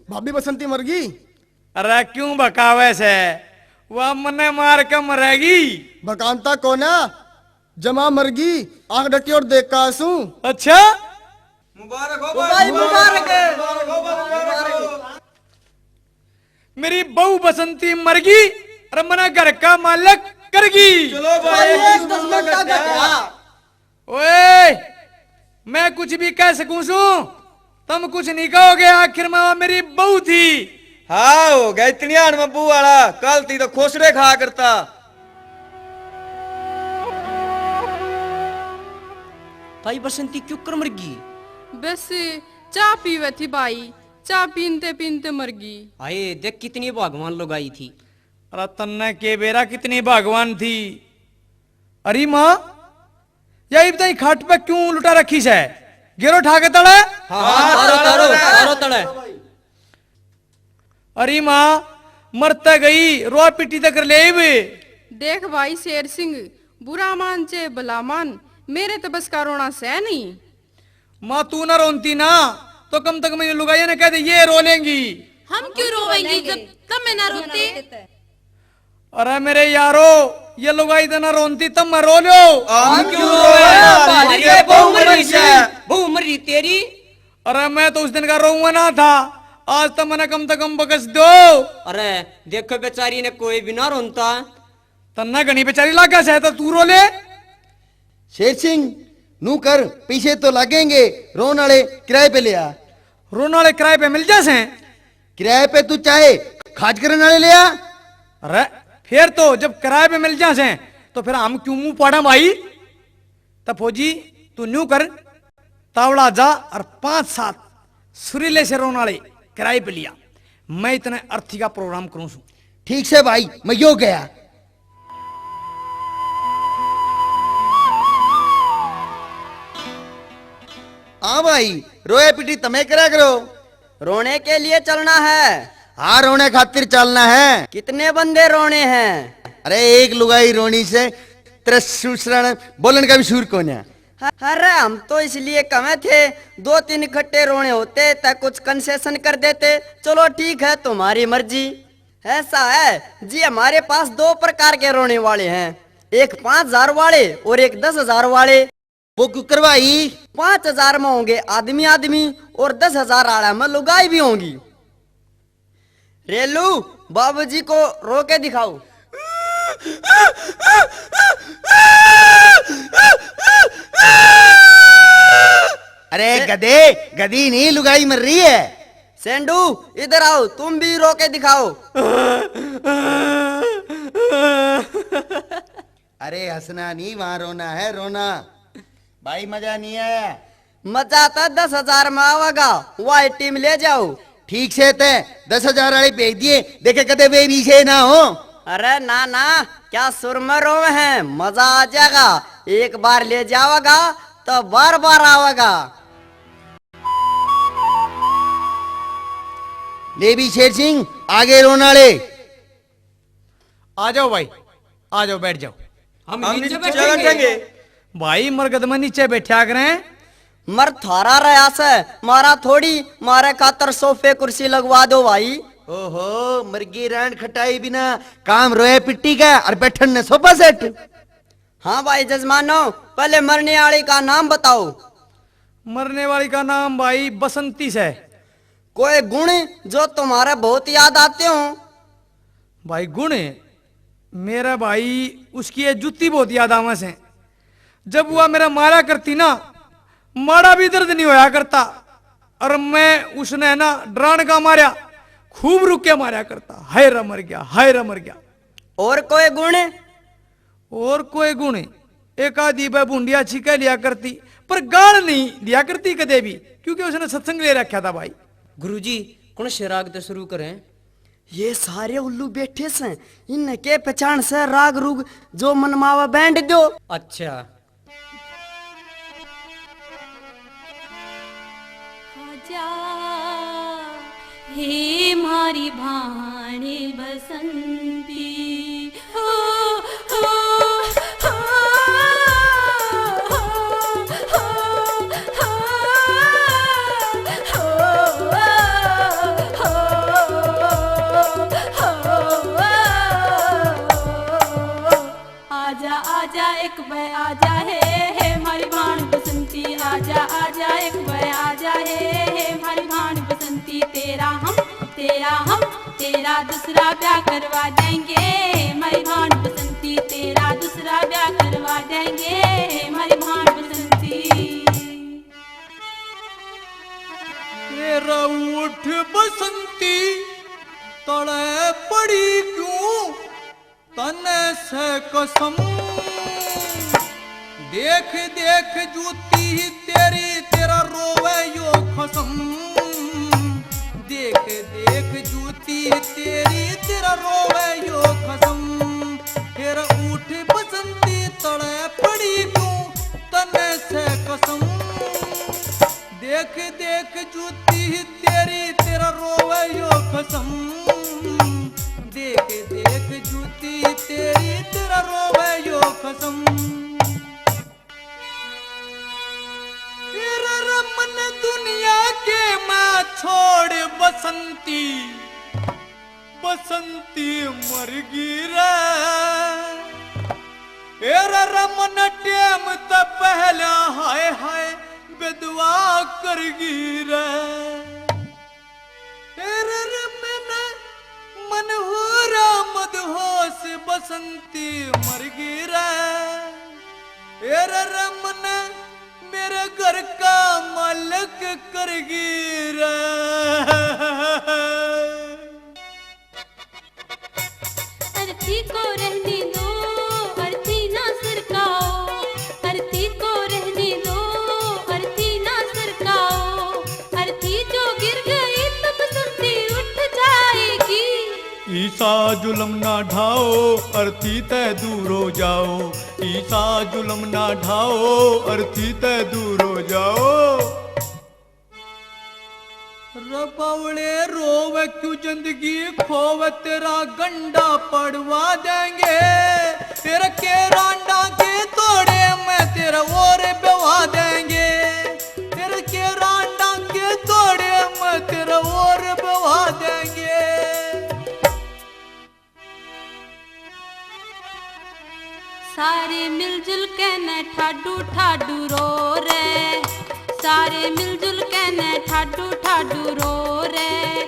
भाभी बसंती मर गई। अरे क्यों बकावे से, वह मने मार के मरेगी। भकानता कोना जमा मर गई, आंख ढकी और देख का आंसू। अच्छा मुबारक हो भाई, मुबारक है। मेरी बहू बसंती मरगी और मना घर का मालिक करगी। चलो भाई, एक दस का क्या? ओए मैं कुछ भी कह सकूं सू, तुम कुछ नहीं कहोगे। आखिर में वो मेरी बहू थी। हाँ हो गया इतनी आड़ में बू वाला, कल थी तो खोसड़े खा करता। भाई बसंती क्यों कर मर गई? बस चाय पीवे थी भाई, चाय पीनते पीनते मर गई। आए देख कितनी भगवान लोग आई थी। अरे तन्ने के बेरा कितनी भगवान थी। अरे माँ यही बताई खाट पे क्यों लुटा रखी से, गिरो उठा के तड़े। तारो तड़े। अरे माँ मरते गई, रो पिटी तक ले भी। देख भाई शेर सिंह, बुरा मान चे भला मान, मेरे तो बस का रोना सह नहीं। माँ तू ना रोनती ना तो कम तक मैं लुगाई ने कह दे ये रो लेंगी। हम क्यों रोवेंगी जब तब मैं ना रोते। अरे मेरे यारो ये लुगाई तो ना रोनती तब मैं रो लो। हम क्यों रोए? ये बहू मरी से। बहू मरी तेरी। अरे मैं तो उस दिन का रोऊंगा ना था, आज तो मैंने कम से कम बकस दो। अरे देखो बेचारी ने कोई भी ना रोनता। तन्ना घनी बेचारी लागा से तो तू रो ले। शेर सिंह नू कर, पीछे तो लगेंगे, रोन वाले किराए पे ले आ। रोने वाले किराए पे मिल जासे। किराए पे तू चाहे खाज करने वाले ले आ। अरे फिर तो जब किराए पे मिल जासे तो फिर हम क्यों मुंह पाड़ा भाई। तब फौजी तू न्यू कर, तावड़ा जा और 5-7 सुरीले से रोने वाले किराए पे लिया। मैं इतने अर्थी का प्रोग्राम करूं सू। ठीक से भाई, मैं यो गया। हाँ भाई, रोए पिटी तमें करा करो। रोने के लिए चलना है। हाँ रोने खातिर चलना है। कितने बंदे रोने हैं? अरे एक लुगाई रोनी से तेरे सुसरण बोलन का भी सुर कौन है। अरे हम तो इसलिए कमे थे, 2-3 इकट्ठे रोने होते तो कुछ कंसेशन कर देते। चलो ठीक है, तुम्हारी मर्जी। ऐसा है जी, हमारे पास 2 प्रकार के रोने वाले हैं, एक 5,000 वाले और एक 10,000 वाले। वो क्यों करवाई? 5,000 में होंगे आदमी आदमी और 10,000 आड़ा में लुगाई भी होंगी। रेलू बाबूजी को रो के दिखाओ। अरे गधे, गधी नहीं लुगाई मर रही है। सेंडू इधर आओ, तुम भी रो के दिखाओ। अरे हंसना नहीं, वहां रोना है, रोना भाई। मजा नहीं आया। मजा तो 10,000 में आवेगा, वाई टीम ले जाओ। ठीक से ते 10,000 वाले भेज दिए, देखे कदे वे पीछे ना हो। अरे ना ना, क्या सुर में रोवे हैं, मजा आ जाएगा। एक बार ले जाओगा तो बार बार आवेगा। ले भी शेर सिंह, आगे रोना ले। आ जाओ भाई, आ जाओ, बैठ जाओ। हम हम नीचे नीचे बैठेंगे। बैठेंगे। भाई मरगद में नीचे बैठा करें। मर थारा रहा से, मारा थोड़ी, मारे खातर सोफे कुर्सी लगवा दो भाई। ओहो, मर्गी रान खटाई बिना काम रोए पिट्टी का और बैठन ने सोफा सेट। हाँ भाई जजमानो, पहले मरने वाली का नाम बताओ। मरने वाली का नाम भाई बसंती से। कोई गुण जो तुम्हारे बहुत याद आते हो? भाई गुण मेरा भाई, उसकी ये जूती बहुत याद आवा से। जब वह मेरा मारा करती ना, मारा भी दर्द नहीं होया करता, और मैं उसने ना डरान का मारा, खूब रुक के मारा करता। हाय रा मर गया, हाय रा मर गया। और कोई गुण? और कोई गुण एक आधी बूंदिया छिका लिया करती, पर गाल नहीं दिया करती कदे भी, क्योंकि उसने सत्संग ले रखा था भाई। गुरुजी कौन से राग तो शुरू करें? ये सारे उल्लू बैठे से, इनके पहचान से राग रुग जो मनमावा बैंड दो। अच्छा आजा हे मारी भाणे बसंती, हो हो हो हो हो हो हो आजा एक बार आजा हे हमारी भान बसंती तेरा हम तेरा दूसरा ब्याह करवा देंगे हमारी भान बसंती तेरा दूसरा ब्याह करवा देंगे हमारी भान बसंती। तेरा उठ बसंती तड़े पड़ी क्यों तने से कसम, देख देख जूती तेरी तेरा रोवे यो खसम, देख देख जूती तेरी तेरा रोवे यो खसम। तेरा उठ बसंती तड़े पड़ी क्यों तने से कसम, देख देख जूती तेरी तेरा रोवे यो खसम, देख देख जूती तेरी तेरा रोवे यो खसम। तेरा रमन दुनिया के मैं छोड़ बसंती, बसंती मर गिरा तेरा रमन टेम त पहला हाय हाय विधवा कर गिरा तेरे रमन मन हो मदहोश बसंती मर गिरा तेरे रमन मेरे घर का मालिक कर गिरा। अर्थी को रहने दो अर्थी ना सरकाओ, अर्थी को रहने दो अर्थी ना सरकाओ, अर्थी जो गिर गई तो बसंती उठ जाएगी। ईसा जुल्म ना ढाओ अर्थी तय दूर हो जाओ, ईसा जुल्म ना ढाओ अर्थी तय दूर हो जाओ। रबावड़े रोवे क्यों जिंदगी खोवे तेरा गंडा पड़वा देंगे, तेरे के रांडा के तोड़े मैं तेरा और बवा देंगे, तेरे के रांडा के तोड़े मैं तेरा और बवा देंगे। सारे मिलजुल के न ठाडू ठाडू रो रे, सारे मिलजुल के न ठाडू ठाडू रो रे,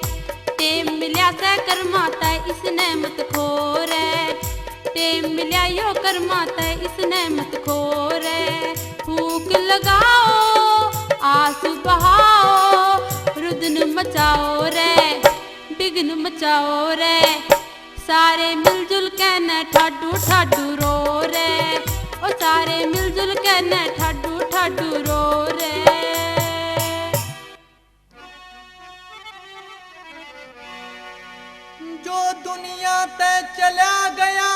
टेम मिलिया से कर माता इसने मत खो रे, टेम मिलिया यो कर माता इसने मत खो रे। फूक लगाओ आंसू बहाओ रुदन मचाओ रे, बिगन मचाओ रे, सारे मिलजुल के न ठाडू ठाडू रो रे, ओ सारे मिलजुल के न ठाडू ठाडू रो रे। जो दुनिया ते चला गया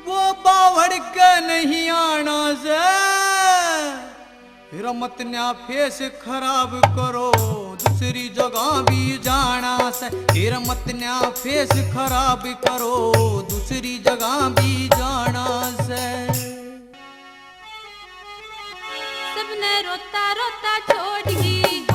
वो बावड़ के नहीं आना से, रमत न्या फेस खराब करो दूसरी जगह भी जाना से, रमत न्या फेस खराब करो दूसरी जगह भी जाना से। सबने रोता रोता छोड़ दी